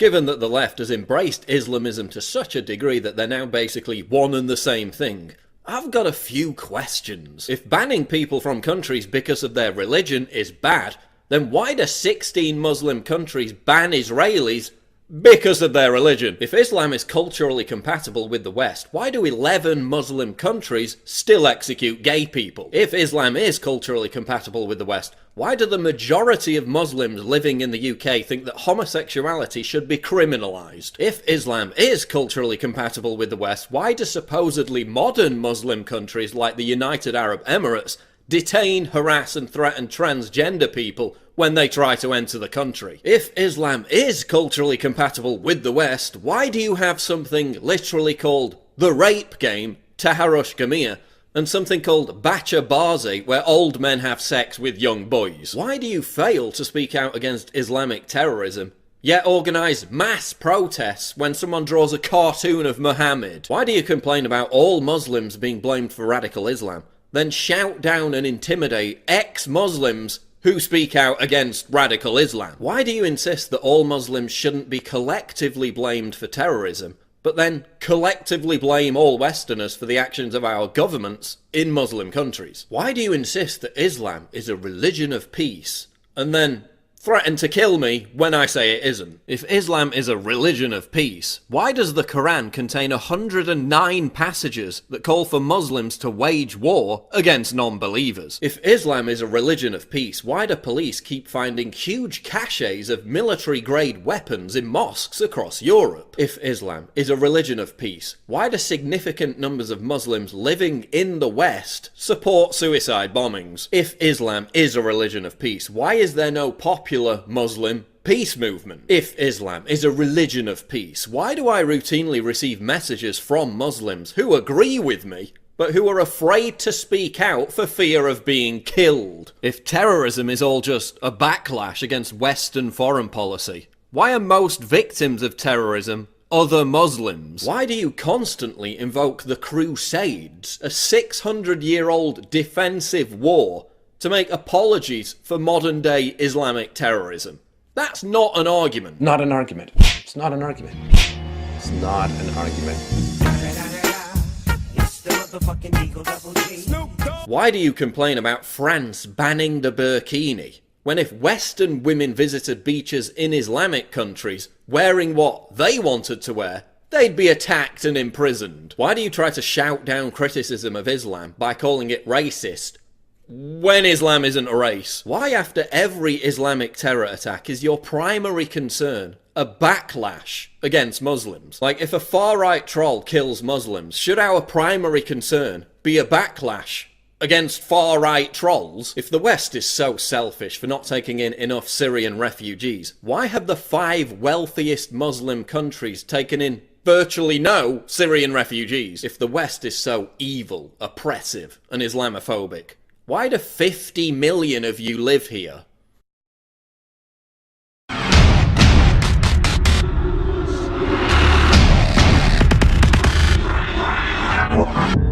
given that the left has embraced Islamism to such a degree that they're now basically one and the same thing. I've got a few questions. If banning people from countries because of their religion is bad, then why do 16 Muslim countries ban Israelis because of their religion? If Islam is culturally compatible with the West, why do 11 Muslim countries still execute gay people? If Islam is culturally compatible with the West, why do the majority of Muslims living in the UK think that homosexuality should be criminalised? If Islam is culturally compatible with the West, why do supposedly modern Muslim countries like the United Arab Emirates detain, harass and threaten transgender people when they try to enter the country? If Islam is culturally compatible with the West, why do you have something literally called the rape game, Taharush Gamir, and something called Bacha Bazi, where old men have sex with young boys? Why do you fail to speak out against Islamic terrorism, yet organise mass protests when someone draws a cartoon of Muhammad? Why do you complain about all Muslims being blamed for radical Islam, then shout down and intimidate ex-Muslims who speak out against radical Islam? Why do you insist that all Muslims shouldn't be collectively blamed for terrorism, but then collectively blame all Westerners for the actions of our governments in Muslim countries? Why do you insist that Islam is a religion of peace, and then threaten to kill me when I say it isn't? If Islam is a religion of peace, why does the Quran contain 109 passages that call for Muslims to wage war against non-believers? If Islam is a religion of peace, why do police keep finding huge caches of military-grade weapons in mosques across Europe? If Islam is a religion of peace, why do significant numbers of Muslims living in the West support suicide bombings? If Islam is a religion of peace, why is there no popular Muslim peace movement? If Islam is a religion of peace, why do I routinely receive messages from Muslims who agree with me, but who are afraid to speak out for fear of being killed? If terrorism is all just a backlash against Western foreign policy, why are most victims of terrorism other Muslims? Why do you constantly invoke the Crusades, a 600-year-old defensive war, to make apologies for modern-day Islamic terrorism? That's not an argument. Not an argument. It's not an argument. It's not an argument. Why do you complain about France banning the burkini, when if Western women visited beaches in Islamic countries wearing what they wanted to wear, they'd be attacked and imprisoned? Why do you try to shout down criticism of Islam by calling it racist, when Islam isn't a race? Why after every Islamic terror attack is your primary concern a backlash against Muslims? Like, if a far-right troll kills Muslims, should our primary concern be a backlash against far-right trolls? If the West is so selfish for not taking in enough Syrian refugees, why have the 5 wealthiest Muslim countries taken in virtually no Syrian refugees? If the West is so evil, oppressive, and Islamophobic, why do 50 million of you live here? What?